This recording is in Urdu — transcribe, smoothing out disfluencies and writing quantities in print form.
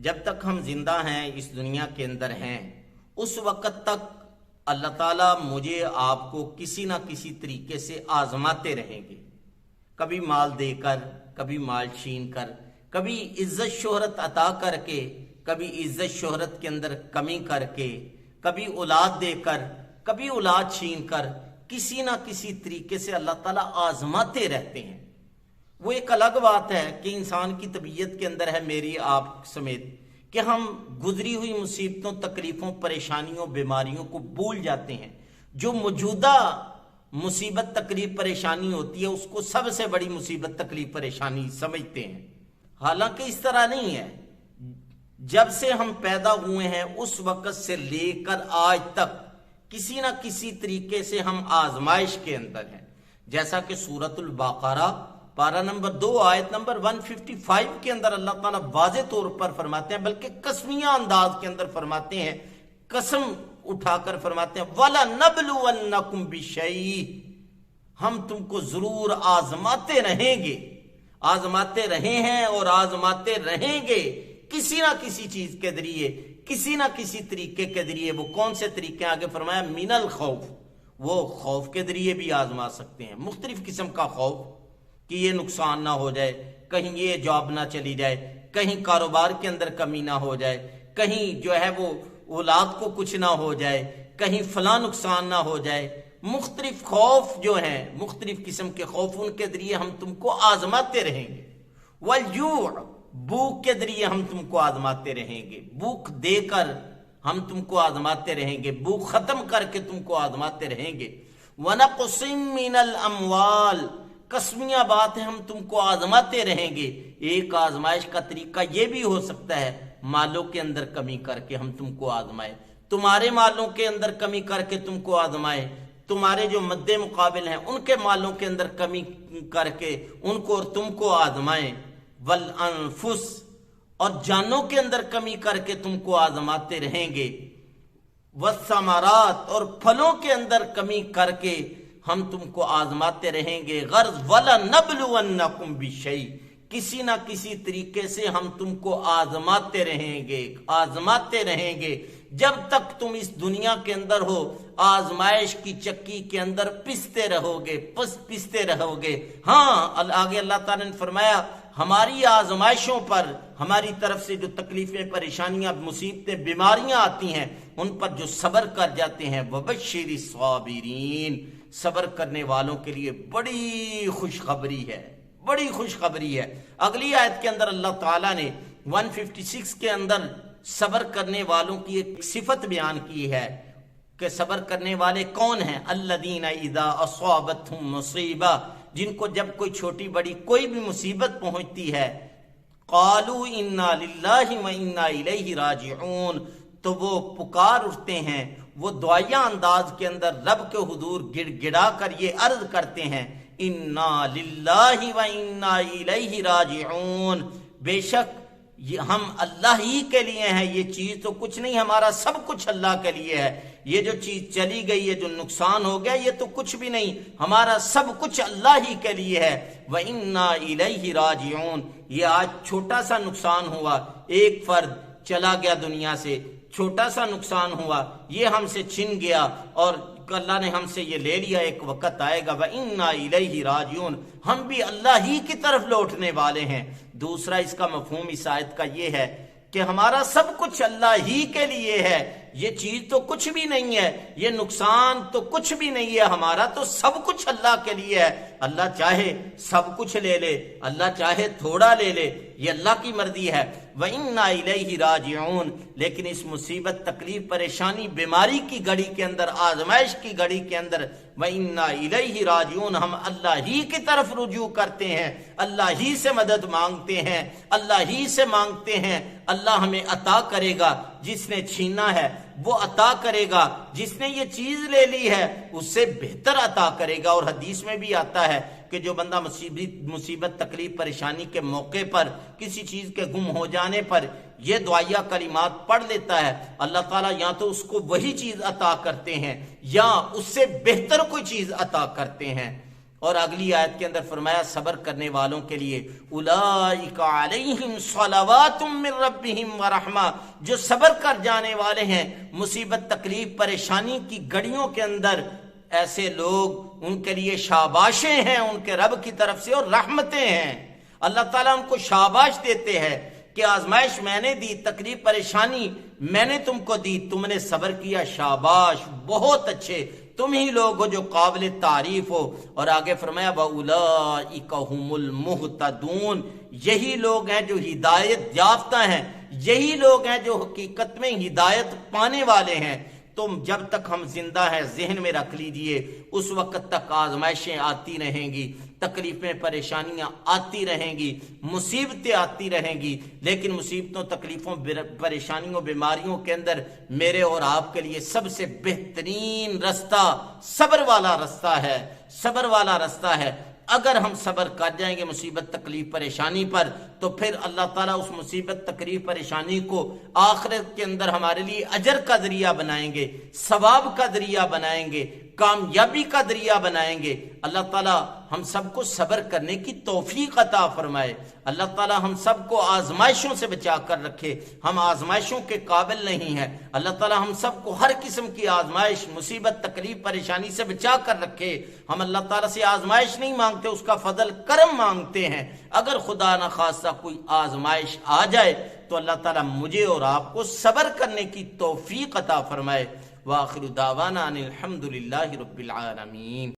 جب تک ہم زندہ ہیں اس دنیا کے اندر ہیں اس وقت تک اللہ تعالیٰ مجھے آپ کو کسی نہ کسی طریقے سے آزماتے رہیں گے، کبھی مال دے کر، کبھی مال چھین کر، کبھی عزت شہرت عطا کر کے، کبھی عزت شہرت کے اندر کمی کر کے، کبھی اولاد دے کر، کبھی اولاد چھین کر، کسی نہ کسی طریقے سے اللہ تعالیٰ آزماتے رہتے ہیں۔ وہ ایک الگ بات ہے کہ انسان کی طبیعت کے اندر ہے، میری آپ سمیت، کہ ہم گزری ہوئی مصیبتوں، تکلیفوں، پریشانیوں، بیماریوں کو بھول جاتے ہیں۔ جو موجودہ مصیبت، تکلیف، پریشانی ہوتی ہے اس کو سب سے بڑی مصیبت، تکلیف، پریشانی سمجھتے ہیں، حالانکہ اس طرح نہیں ہے۔ جب سے ہم پیدا ہوئے ہیں اس وقت سے لے کر آج تک کسی نہ کسی طریقے سے ہم آزمائش کے اندر ہیں، جیسا کہ سورۃ البقرہ پارہ نمبر 2 آیت نمبر 155 کے اندر اللہ تعالیٰ واضح طور پر فرماتے ہیں، بلکہ قسمیہ انداز کے اندر فرماتے ہیں، قسم اٹھا کر فرماتے ہیں وَلَنَبْلُوَنَّكُمْ بِشَيْءٍ، ہم تم کو ضرور آزماتے رہیں گے، آزماتے رہے ہیں اور آزماتے رہیں گے کسی نہ کسی چیز کے ذریعے، کسی نہ کسی طریقے کے ذریعے۔ وہ کون سے طریقے؟ آگے فرمایا من الخوف، وہ خوف کے ذریعے بھی آزما سکتے ہیں، مختلف قسم کا خوف کہ یہ نقصان نہ ہو جائے، کہیں یہ جاب نہ چلی جائے، کہیں کاروبار کے اندر کمی نہ ہو جائے، کہیں جو ہے وہ اولاد کو کچھ نہ ہو جائے، کہیں فلاں نقصان نہ ہو جائے۔ مختلف خوف جو ہیں، مختلف قسم کے خوف، ان کے ذریعے ہم تم کو آزماتے رہیں گے۔ والجوع، بھوک کے ذریعے ہم تم کو آزماتے رہیں گے، بھوک دے کر ہم تم کو آزماتے رہیں گے، بھوک ختم کر کے تم کو آزماتے رہیں گے۔ وَنَقْصٍ مِّنَ الْأَمْوَالِ، قسمیہ بات ہے، ہم تم کو آزماتے رہیں گے۔ ایک آزمائش کا طریقہ یہ بھی ہو سکتا ہے مالوں کے اندر کمی کر کے ہم تم کو آزمائے، تمہارے مالوں کے اندر کمی کر کے تم کو آزمائے، تمہارے جو مد مقابل ہیں ان کے مالوں کے اندر کمی کر کے ان کو اور تم کو آزمائے۔ والانفس، اور جانوں کے اندر کمی کر کے تم کو آزماتے رہیں گے۔ والثمرات، اور پھلوں کے اندر کمی کر کے ہم تم کو آزماتے رہیں گے۔ غرض وَلَنَبْلُوَنَّكُمْ بِشَيْءٍ، کسی نہ کسی طریقے سے ہم تم کو آزماتے رہیں گے، آزماتے رہیں گے جب تک تم اس دنیا کے اندر ہو۔ آزمائش کی چکی کے اندر پستے رہو گے، پستے رہو گے۔ ہاں، آگے اللہ تعالیٰ نے فرمایا ہماری آزمائشوں پر، ہماری طرف سے جو تکلیفیں، پریشانیاں، مصیبتیں، بیماریاں آتی ہیں ان پر جو صبر کر جاتے ہیں، وَبَشِّرِ الصَّابِرِينَ، صبر کرنے والوں کے لیے بڑی خوشخبری ہے، بڑی خوشخبری ہے۔ اگلی آیت کے اندر اللہ تعالیٰ نے 156 کے اندر صبر کرنے والوں کی ایک صفت بیان کی ہے کہ صبر کرنے والے کون ہیں؟ الذین اذا اصابتہم مصیبہ، جن کو جب کوئی چھوٹی بڑی کوئی بھی مصیبت پہنچتی ہے، قالوا انا للہ و انا الیہ راجعون، تو وہ پکار اٹھتے ہیں، وہ دعائیہ انداز کے اندر رب کے حضور گڑ گڑا کر یہ عرض کرتے ہیں انا للہ و انا الیہ راجعون، بے شک ہم اللہ ہی کے لیے ہیں، یہ چیز تو کچھ نہیں، ہمارا سب کچھ اللہ کے لیے ہے، یہ جو چیز چلی گئی ہے، جو نقصان ہو گیا، یہ تو کچھ بھی نہیں، ہمارا سب کچھ اللہ ہی کے لیے ہے۔ وَإِنَّا إِلَيْهِ رَاجِعُونَ، یہ آج چھوٹا سا نقصان ہوا، ایک فرد چلا گیا دنیا سے، چھوٹا سا نقصان ہوا، یہ ہم سے چھن گیا اور اللہ نے ہم سے یہ لے لیا، ایک وقت آئے گا وَإِنَّا إِلَيْهِ رَاجِعُونَ، ہم بھی اللہ ہی کی طرف لوٹنے والے ہیں۔ دوسرا اس کا مفہوم اس آیت کا یہ ہے کہ ہمارا سب کچھ اللہ ہی کے لیے ہے، یہ چیز تو کچھ بھی نہیں ہے، یہ نقصان تو کچھ بھی نہیں ہے، ہمارا تو سب کچھ اللہ کے لیے ہے۔ اللہ چاہے سب کچھ لے لے، اللہ چاہے تھوڑا لے لے، یہ اللہ کی مرضی ہے۔ وَإِنَّا إِلَيْهِ رَاجِعُونَ، لیکن اس مصیبت، تکلیف، پریشانی، بیماری کی گھڑی کے اندر، آزمائش کی گھڑی کے اندر وَإِنَّا إِلَيْهِ رَاجِعُونَ، ہم اللہ ہی کی طرف رجوع کرتے ہیں، اللہ ہی سے مدد مانگتے ہیں، اللہ ہی سے مانگتے ہیں۔ اللہ ہمیں عطا کرے گا، جس نے چھینا ہے وہ عطا کرے گا، جس نے یہ چیز لے لی ہے اس سے بہتر عطا کرے گا۔ اور حدیث میں بھی آتا ہے کہ جو بندہ مصیبت، تکلیف، پریشانی کے موقع پر، کسی چیز کے گم ہو جانے پر یہ دعائیہ کلمات پڑھ لیتا ہے، اللہ تعالیٰ یا تو اس کو وہی چیز عطا کرتے ہیں یا اس سے بہتر کوئی چیز عطا کرتے ہیں۔ اور اگلی آیت کے اندر فرمایا صبر کرنے والوں کے لیے اولئک علیہم صلوات من ربہم ورحمہ، جو صبر کر جانے والے ہیں مصیبت تکلیف پریشانی کی گھڑیوں کے اندر، ایسے لوگ ان کے لیے شاباشیں ہیں ان کے رب کی طرف سے اور رحمتیں ہیں۔ اللہ تعالیٰ ان کو شاباش دیتے ہیں کہ آزمائش میں نے دی، تکلیف پریشانی میں نے تم کو دی، تم نے صبر کیا، شاباش، بہت اچھے، تم ہی لوگ ہو جو قابل تعریف ہو۔ اور آگے فرمایا وَأُولَئِكَ هُمُ الْمُهْتَدُونَ، یہی لوگ ہیں جو ہدایت یافتہ ہیں، یہی لوگ ہیں جو حقیقت میں ہدایت پانے والے ہیں۔ تم جب تک ہم زندہ ہیں ذہن میں رکھ لیجئے اس وقت تک آزمائشیں آتی رہیں گی، تکلیفیں پریشانیاں آتی رہیں گی، مصیبتیں آتی رہیں گی، لیکن مصیبتوں تکلیفوں پریشانیوں بیماریوں کے اندر میرے اور آپ کے لیے سب سے بہترین رستہ صبر والا رستہ ہے، صبر والا رستہ ہے۔ اگر ہم صبر کر جائیں گے مصیبت تکلیف پریشانی پر تو پھر اللہ تعالیٰ اس مصیبت تکلیف پریشانی کو آخرت کے اندر ہمارے لیے اجر کا ذریعہ بنائیں گے، ثواب کا ذریعہ بنائیں گے، کامیابی کا ذریعہ بنائیں گے۔ اللہ تعالیٰ ہم سب کو صبر کرنے کی توفیق عطا فرمائے۔ اللہ تعالیٰ ہم سب کو آزمائشوں سے بچا کر رکھے، ہم آزمائشوں کے قابل نہیں ہیں۔ اللہ تعالیٰ ہم سب کو ہر قسم کی آزمائش مصیبت تکلیف پریشانی سے بچا کر رکھے۔ ہم اللہ تعالیٰ سے آزمائش نہیں مانگتے، اس کا فضل کرم مانگتے ہیں۔ اگر خدا نہ خواستہ کوئی آزمائش آ جائے تو اللہ تعالیٰ مجھے اور آپ کو صبر کرنے کی توفیق عطا فرمائے۔ وآخر دعوانا ان الحمد للہ رب العالمین۔